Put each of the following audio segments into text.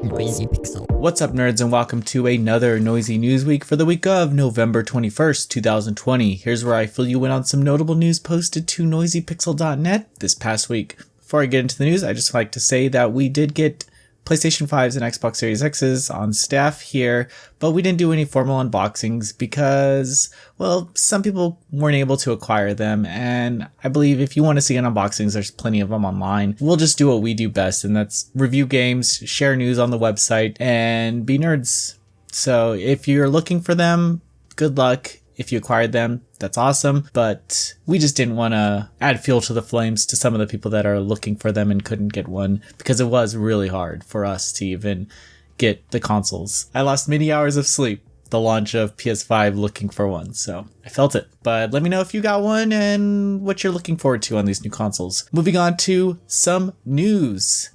Noisy Pixel. What's up, nerds, and welcome to another Noisy News Week for the week of November 21st, 2020. Here's where I fill you in on some notable news posted to noisypixel.net this past week. Before I get into the news, I just like to say that we did get PlayStation 5s and Xbox Series X's on staff here, but we didn't do any formal unboxings because, well, some people weren't able to acquire them, and I believe if you want to see an unboxings, there's plenty of them online. We'll just do what we do best, and that's review games, share news on the website, and be nerds. So if you're looking for them, good luck. If you acquired them, that's awesome, but we just didn't want to add fuel to the flames to some of the people that are looking for them and couldn't get one, because it was really hard for us to even get the consoles. I lost many hours of sleep the launch of PS5 looking for one, so I felt it. But let me know if you got one and what you're looking forward to on these new consoles. Moving on to some news.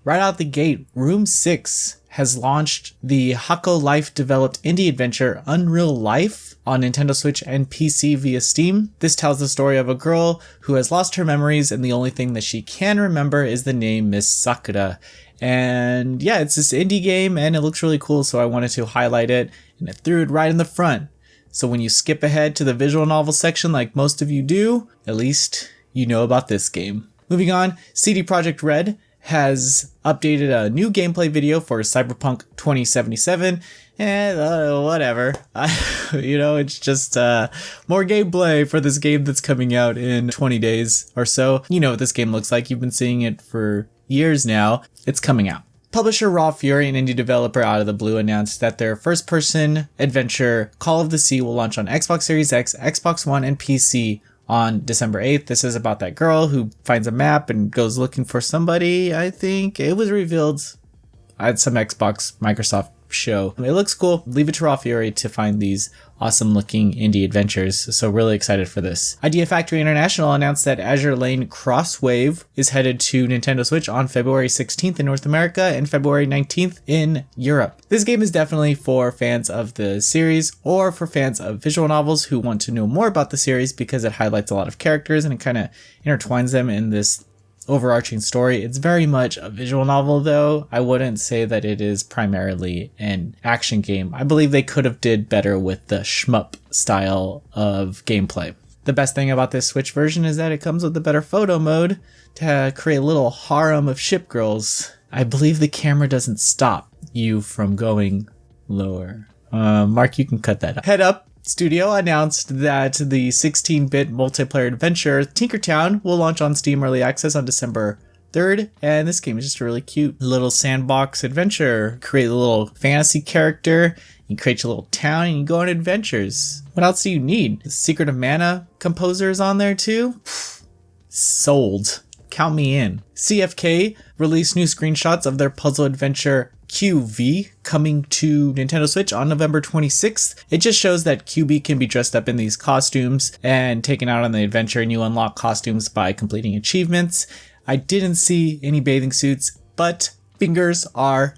Right out the gate, Room 6 has launched the Hako Life developed indie adventure Unreal Life on Nintendo Switch and PC via Steam. This tells the story of a girl who has lost her memories, and the only thing that she can remember is the name Miss Sakura. And yeah, it's this indie game and it looks really cool, so I wanted to highlight it, and I threw it right in the front. So when you skip ahead to the visual novel section like most of you do, at least you know about this game. Moving on, CD Projekt Red has updated a new gameplay video for Cyberpunk 2077, and whatever. It's just more gameplay for this game that's coming out in 20 days or so. You know what this game looks like. You've been seeing it for years now. It's coming out. Publisher Raw Fury, an indie developer out of the blue, announced that their first-person adventure Call of the Sea will launch on Xbox Series X, Xbox One, and PC on December 8th. This is about that girl who finds a map and goes looking for somebody. I think it was revealed at some Xbox Microsoft show. It looks cool. Leave it to Raw Fury to find these awesome looking indie adventures. So really excited for this. Idea Factory International announced that Azure Lane Crosswave is headed to Nintendo Switch on February 16th in North America and February 19th in Europe. This game is definitely for fans of the series or for fans of visual novels who want to know more about the series, because it highlights a lot of characters and it kind of intertwines them in this overarching story. It's very much a visual novel, though. I wouldn't say that it is primarily an action game. I believe they could have did better with the shmup style of gameplay. The best thing about this Switch version is that it comes with a better photo mode to create a little harem of ship girls. I believe the camera doesn't stop you from going lower. Mark, you can cut that out. Head Up Studio announced that the 16-bit multiplayer adventure Tinkertown will launch on Steam Early Access on December 3rd, and this game is just a really cute little sandbox adventure. Create a little fantasy character, you create your little town, and you go on adventures. What else do you need? The Secret of Mana composer is on there too? Sold. Count me in. CFK released new screenshots of their puzzle adventure QV coming to Nintendo Switch on November 26th. It just shows that QB can be dressed up in these costumes and taken out on the adventure, and you unlock costumes by completing achievements. I didn't see any bathing suits, but fingers are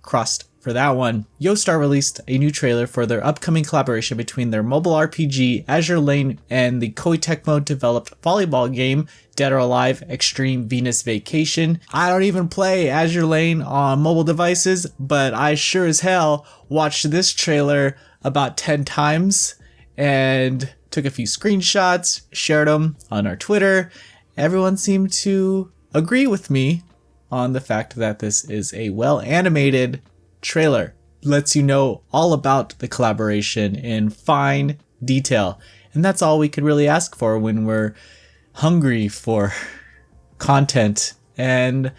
crossed for that one. Yostar released a new trailer for their upcoming collaboration between their mobile RPG Azure Lane and the Koei Tecmo developed volleyball game Dead or Alive Extreme Venus Vacation. I don't even play Azure Lane on mobile devices, but I sure as hell watched this trailer about 10 times and took a few screenshots, shared them on our Twitter. Everyone seemed to agree with me on the fact that this is a well-animated trailer. Lets you know all about the collaboration in fine detail. And that's all we could really ask for when we're hungry for content and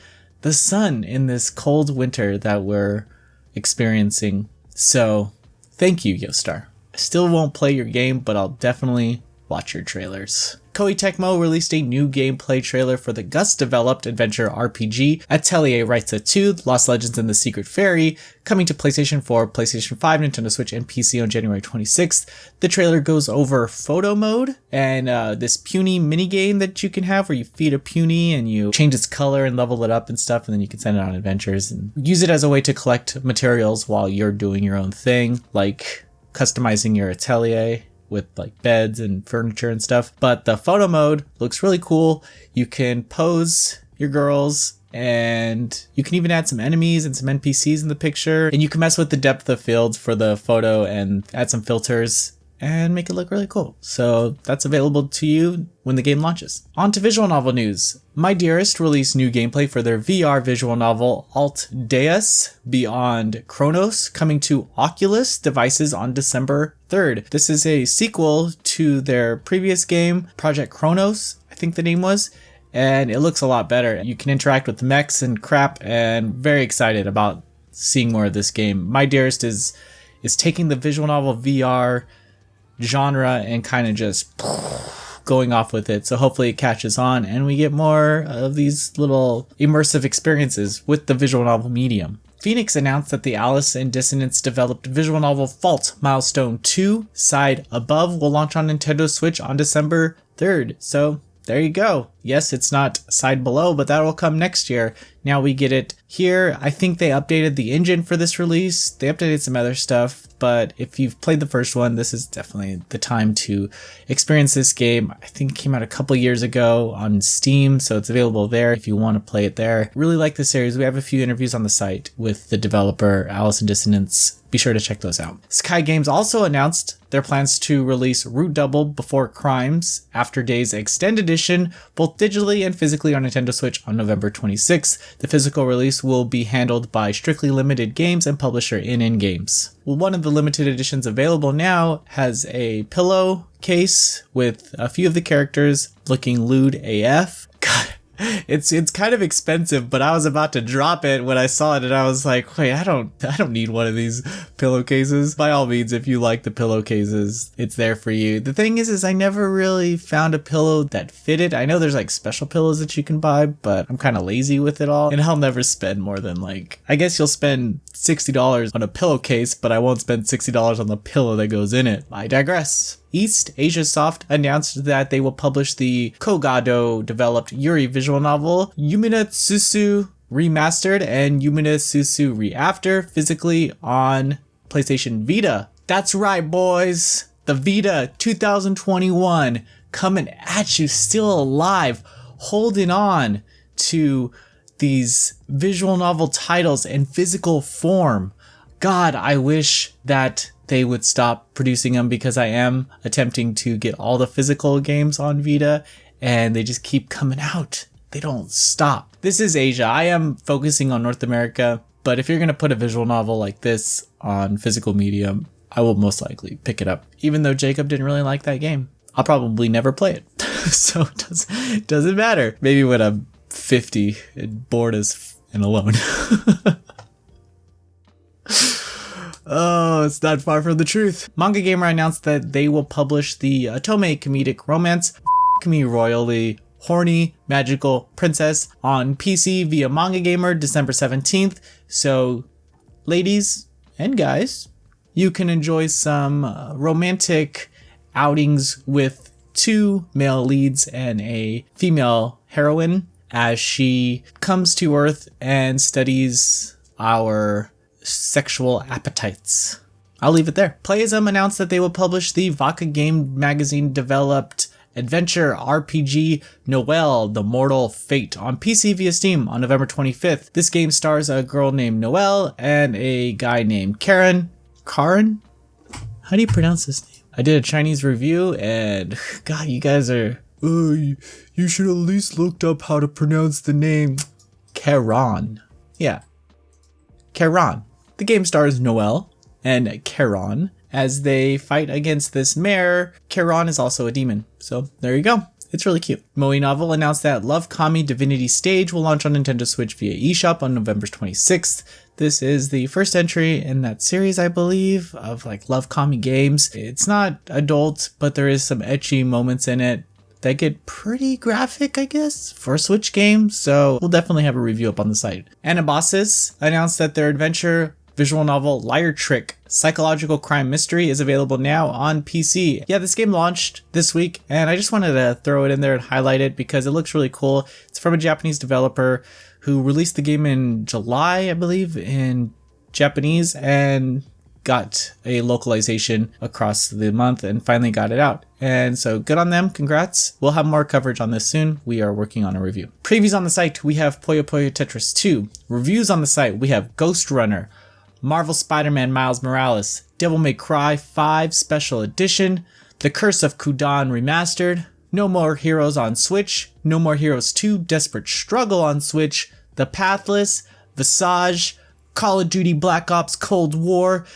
the sun in this cold winter that we're experiencing. So thank you, Yostar. I still won't play your game, but I'll definitely watch your trailers. Koei Tecmo released a new gameplay trailer for the Gus-developed adventure RPG Atelier Ryza 2, Lost Legends and the Secret Fairy, coming to PlayStation 4, PlayStation 5, Nintendo Switch, and PC on January 26th. The trailer goes over photo mode and this puny minigame that you can have where you feed a puny and you change its color and level it up and stuff, and then you can send it on adventures and use it as a way to collect materials while you're doing your own thing, like customizing your atelier with like beds and furniture and stuff. But the photo mode looks really cool. You can pose your girls and you can even add some enemies and some NPCs in the picture, and you can mess with the depth of field for the photo and add some filters and make it look really cool. So that's available to you when the game launches. On to visual novel news. My Dearest released new gameplay for their VR visual novel Alt Deus Beyond Chronos, coming to Oculus devices on December 3rd. This is a sequel to their previous game, Project Chronos, I think the name was, and it looks a lot better. You can interact with mechs and crap, and very excited about seeing more of this game. My Dearest is taking the visual novel VR genre and kind of just going off with it. So hopefully it catches on and we get more of these little immersive experiences with the visual novel medium. Phoenix announced that the Alice in Dissonance developed visual novel Fault Milestone 2 Side Above will launch on Nintendo Switch on December 3rd. So there you go. Yes, it's not Side Below, but that will come next year. Now we get it here. I think they updated the engine for this release. They updated some other stuff, but if you've played the first one, this is definitely the time to experience this game. I think it came out a couple years ago on Steam, so it's available there if you want to play it there. Really like the series. We have a few interviews on the site with the developer, Alice in Dissonance. Be sure to check those out. Sky Games also announced their plans to release Root Double Before Crimes After Days Extended Edition, both digitally and physically on Nintendo Switch on November 26th. The physical release will be handled by Strictly Limited Games and publisher NN Games. Well, one of the limited editions available now has a pillow case with a few of the characters looking lewd AF. God. It's kind of expensive, but I was about to drop it when I saw it and I was like, wait, I don't need one of these pillowcases. By all means, if you like the pillowcases, it's there for you. The thing is I never really found a pillow that fitted. I know there's like special pillows that you can buy, but I'm kind of lazy with it all. And I'll never spend more than I guess you'll spend $60 on a pillowcase, but I won't spend $60 on the pillow that goes in it. I digress. East Asia Soft announced that they will publish the Kogado developed Yuri visual novel Yumina Tsusu Remastered and Yumina Tsusu Reafter physically on PlayStation Vita. That's right, boys. The Vita 2021 coming at you, still alive, holding on to these visual novel titles in physical form. God, I wish that they would stop producing them because I am attempting to get all the physical games on Vita and they just keep coming out. They don't stop. This is Asia. I am focusing on North America, but if you're going to put a visual novel like this on physical medium, I will most likely pick it up. Even though Jacob didn't really like that game, I'll probably never play it. So it doesn't matter. Maybe when I'm 50 and bored as and alone. Oh, it's not far from the truth. Manga Gamer announced that they will publish the Otome comedic romance Me Royally Horny Magical Princess on PC via Manga Gamer December 17th. So, ladies and guys, you can enjoy some romantic outings with two male leads and a female heroine as she comes to Earth and studies our sexual appetites. I'll leave it there. Playism announced that they will publish the Vodka Game Magazine developed adventure RPG Noelle, The Mortal Fate on PC via Steam on November 25th. This game stars a girl named Noelle and a guy named Karen? How do you pronounce this name? I did a Chinese review and God, you guys are... you should at least looked up how to pronounce the name. Karen. Yeah. Karen. The game stars Noelle and Karen as they fight against this mare. Karen is also a demon. So there you go. It's really cute. Moe Novel announced that Love Kami Divinity Stage will launch on Nintendo Switch via eShop on November 26th. This is the first entry in that series, I believe, of Love Kami games. It's not adult, but there is some ecchi moments in it that get pretty graphic, I guess, for a Switch game, so we'll definitely have a review up on the site. Anabasis announced that their adventure visual novel Liar Trick Psychological Crime Mystery is available now on PC. Yeah, this game launched this week, and I just wanted to throw it in there and highlight it because it looks really cool. It's from a Japanese developer who released the game in July, I believe, in Japanese, and got a localization across the month and finally got it out. And so good on them. Congrats. We'll have more coverage on this soon. We are working on a review. Previews on the site, we have Puyo Puyo Tetris 2. Reviews on the site, we have Ghost Runner, Marvel Spider-Man Miles Morales, Devil May Cry 5 Special Edition, The Curse of Kudan Remastered, No More Heroes on Switch, No More Heroes 2 Desperate Struggle on Switch, The Pathless, Visage, Call of Duty Black Ops Cold War,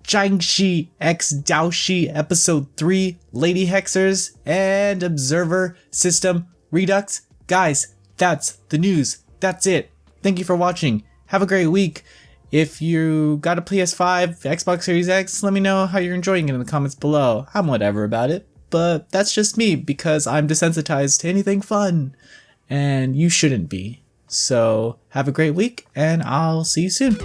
Jiangxi X Daoshi Episode 3 Lady Hexers, and Observer System Redux. Guys, that's the news. That's it. Thank you for watching. Have a great week. If you got a PS5, Xbox Series X, let me know how you're enjoying it in the comments below. I'm whatever about it, but that's just me because I'm desensitized to anything fun, and you shouldn't be. So have a great week, and I'll see you soon.